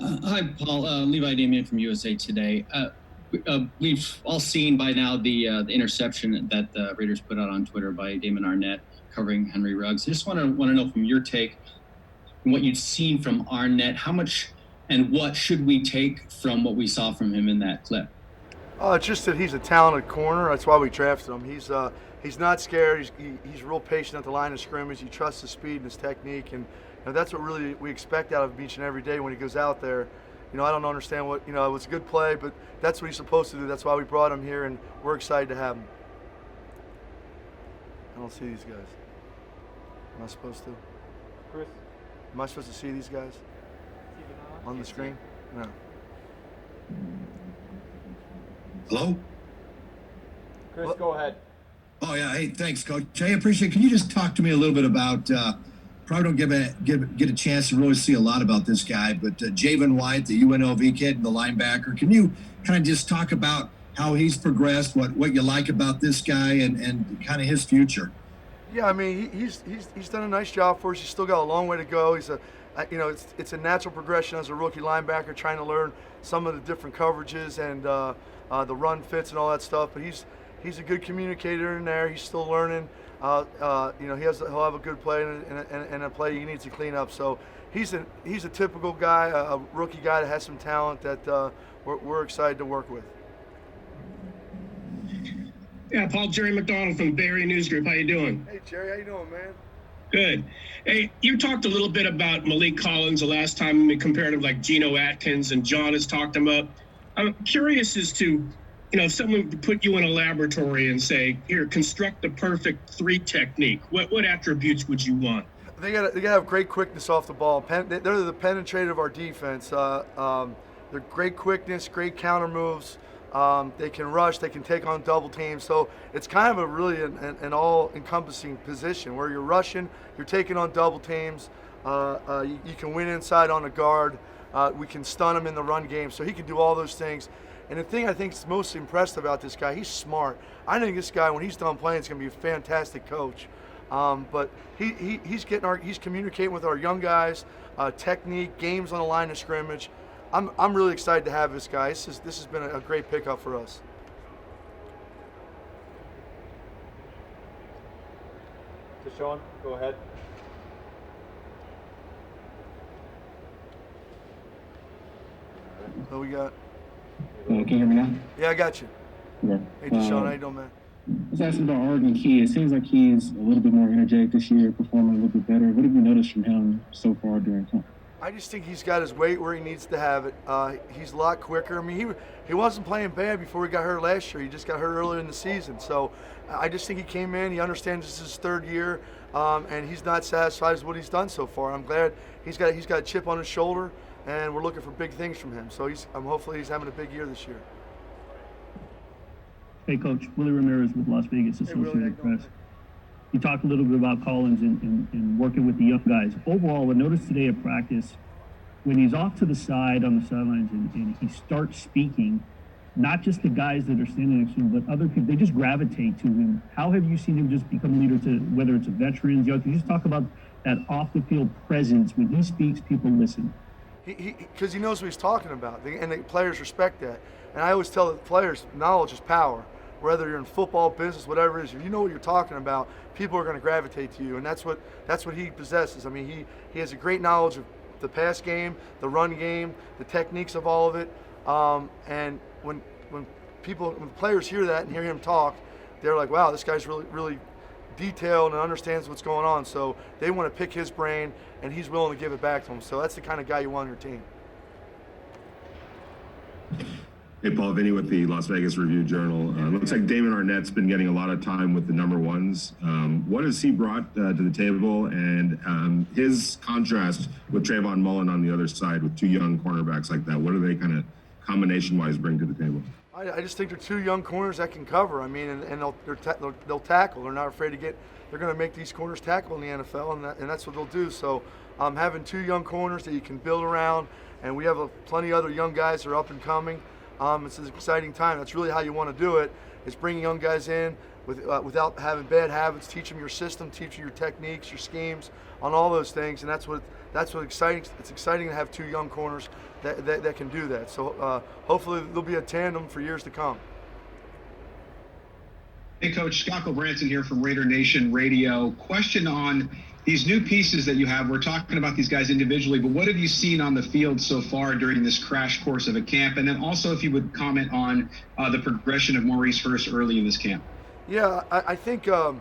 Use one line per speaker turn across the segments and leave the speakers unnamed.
Hi, Paul. Levi Damien from USA Today. We've all seen by now the interception that the Raiders put out on Twitter by Damon Arnette covering Henry Ruggs. I just want to know from your take, from what you've seen from Arnett, how much and what should we take from what we saw from him in that clip?
It's just that he's a talented corner. That's why we drafted him. He's not scared. He's real patient at the line of scrimmage. He trusts his speed and his technique, and that's what really we expect out of him each and every day when he goes out there. I don't understand what it was a good play, but that's what he's supposed to do. That's why we brought him here, and we're excited to have him. I don't see these guys. Am I supposed to?
Chris?
Am I supposed to see these guys on the screen? No.
Hello?
Chris, go ahead.
Oh yeah, hey, thanks, Coach. I appreciate. Can you just talk to me a little bit about? Probably don't get a chance to really see a lot about this guy, but Javon White, the UNLV kid, and the linebacker. Can you kind of just talk about how he's progressed, what you like about this guy, and kind of his future?
Yeah, I mean he's done a nice job for us. He's still got a long way to go. He's it's a natural progression as a rookie linebacker, trying to learn some of the different coverages and the run fits and all that stuff. But he's a good communicator in there. He's still learning. He'll have a good play and a play he needs to clean up. So he's a typical guy, a rookie guy that has some talent that we're excited to work with.
Yeah, Paul, Jerry McDonald from Bay Area News Group. How you doing?
Hey, Jerry, how you doing, man?
Good. Hey, you talked a little bit about Malik Collins the last time, compared him like Geno Atkins, and John has talked him up. I'm curious as to, if someone put you in a laboratory and say, here, construct the perfect 3 technique, what attributes would you want?
They gotta have great quickness off the ball. They're the penetrator of our defense. They're great quickness, great counter moves. They can rush, they can take on double teams. So it's kind of a really an all-encompassing position where you're rushing, you're taking on double teams. You can win inside on a guard. We can stun him in the run game. So he can do all those things. And the thing I think is most impressed about this guy, he's smart. I think this guy, when he's done playing, is going to be a fantastic coach. But he's communicating with our young guys, technique, games on the line of scrimmage. I'm really excited to have this guy. This has been a great pickup for us.
Deshaun, go ahead.
What we got?
Can you hear me now?
Yeah, I got you.
Yeah.
Hey, Deshaun, how you doing, man?
I was asking about Arden Key. It seems like he's a little bit more energetic this year, performing a little bit better. What have you noticed from him so far during camp?
I just think he's got his weight where he needs to have it. He's a lot quicker. I mean, he wasn't playing bad before he got hurt last year. He just got hurt earlier in the season. So I just think he came in. He understands this is his 3rd year, and he's not satisfied with what he's done so far. I'm glad he's got a chip on his shoulder, and we're looking for big things from him. So hopefully he's having a big year this year.
Hey, Coach. Willie Ramirez with Las Vegas Associated Press. You talked a little bit about Collins and working with the young guys. Overall, I noticed today at practice, when he's off to the side on the sidelines and he starts speaking, not just the guys that are standing next to him, but other people, they just gravitate to him. How have you seen him just become a leader to, whether it's a veteran, young? Can you just talk about that off-the-field presence? When he speaks, people listen.
Because he knows what he's talking about, and the players respect that. And I always tell the players, knowledge is power. Whether you're in football, business, whatever it is, if you know what you're talking about, people are going to gravitate to you, and that's what he possesses. I mean, he has a great knowledge of the pass game, the run game, the techniques of all of it. And when players hear that and hear him talk, they're like, wow, this guy's really detailed and understands what's going on. So they want to pick his brain, and he's willing to give it back to them. So that's the kind of guy you want on your team.
Hey, Paul, Vinny with the Las Vegas Review-Journal. Looks like Damon Arnett's been getting a lot of time with the number ones. What has he brought to the table, and his contrast with Trayvon Mullen on the other side with 2 young cornerbacks like that? What do they kind of combination-wise bring to the table?
I just think they're 2 young corners that can cover. I mean, and they'll tackle. They're not afraid to get. They're going to make these corners tackle in the NFL, and that's what they'll do. So having 2 young corners that you can build around, and we have plenty of other young guys that are up and coming. It's an exciting time. That's really how you want to do it, is bringing young guys in without having bad habits, teach them your system, teach them your techniques, your schemes, on all those things. And that's what that's what exciting. It's exciting to have two young corners that can do that. So hopefully there'll be a tandem for years to come.
Hey, Coach, Scott Branson here from Raider Nation Radio. Question on these new pieces that you have. We're talking about these guys individually, but what have you seen on the field so far during this crash course of a camp? And then also if you would comment on the progression of Maurice Hurst early in this camp.
Yeah, I think, what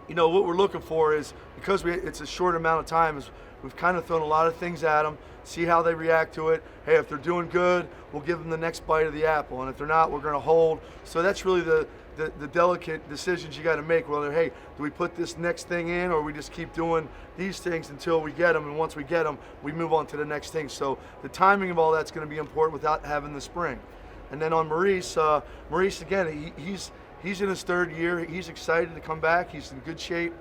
we're looking for is, because it's a short amount of time, is we've kind of thrown a lot of things at them, see how they react to it. Hey, if they're doing good, we'll give them the next bite of the apple. And if they're not, we're going to hold. So that's really the delicate decisions you got to make, whether, hey, do we put this next thing in, or we just keep doing these things until we get them, and once we get them, we move on to the next thing. So the timing of all that's going to be important without having the spring. And then on Maurice again, he's in his third year. He's excited to come back. He's in good shape.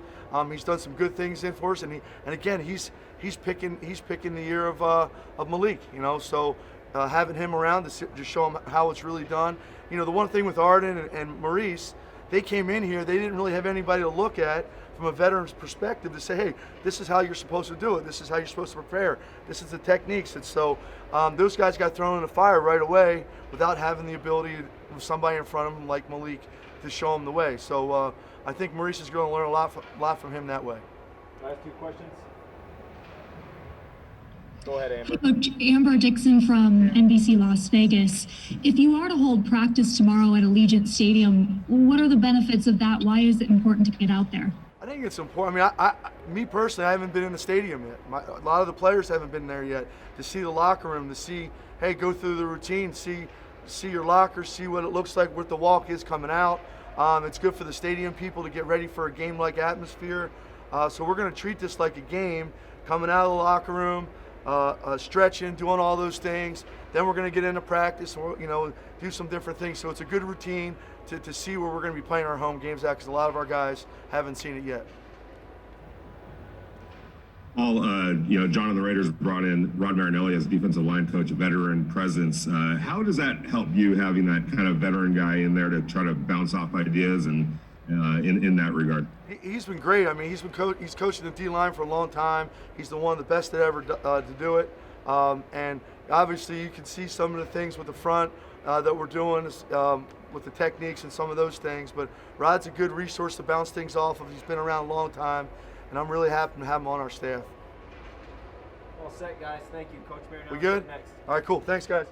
He's done some good things in for us, and again he's picking the year of Malik. So having him around to show him how it's really done. The one thing with Arden and Maurice, they came in here, they didn't really have anybody to look at from a veteran's perspective to say, hey, this is how you're supposed to do it. This is how you're supposed to prepare. This is the techniques. And so those guys got thrown in the fire right away without having the ability of somebody in front of them like Malik to show them the way. So I think Maurice is going to learn a lot from him that way.
Last two questions. Go ahead, Amber.
Coach, Amber Dixon from NBC Las Vegas. If you are to hold practice tomorrow at Allegiant Stadium, what are the benefits of that? Why is it important to get out there?
I think it's important. Me personally, I haven't been in the stadium yet. A lot of the players haven't been there yet. To see the locker room, to see, hey, go through the routine, see your locker, see what it looks like, what the walk is coming out. It's good for the stadium people to get ready for a game-like atmosphere. So we're going to treat this like a game, coming out of the locker room, stretching, doing all those things. Then we're going to get into practice, and do some different things. So it's a good routine to see where we're going to be playing our home games at, because a lot of our guys haven't seen it yet.
Paul, John and the Raiders brought in Rod Marinelli as defensive line coach, a veteran presence. How does that help you, having that kind of veteran guy in there to try to bounce off ideas and in that regard?
He's been great. He's coaching the D-line for a long time. He's one of the best that ever to do it. And obviously you can see some of the things with the front that we're doing with the techniques and some of those things. But Rod's a good resource to bounce things off of. He's been around a long time, and I'm really happy to have him on our staff.
All set, guys. Thank you. Coach Marinelli.
We good?
Next.
All right, cool. Thanks, guys.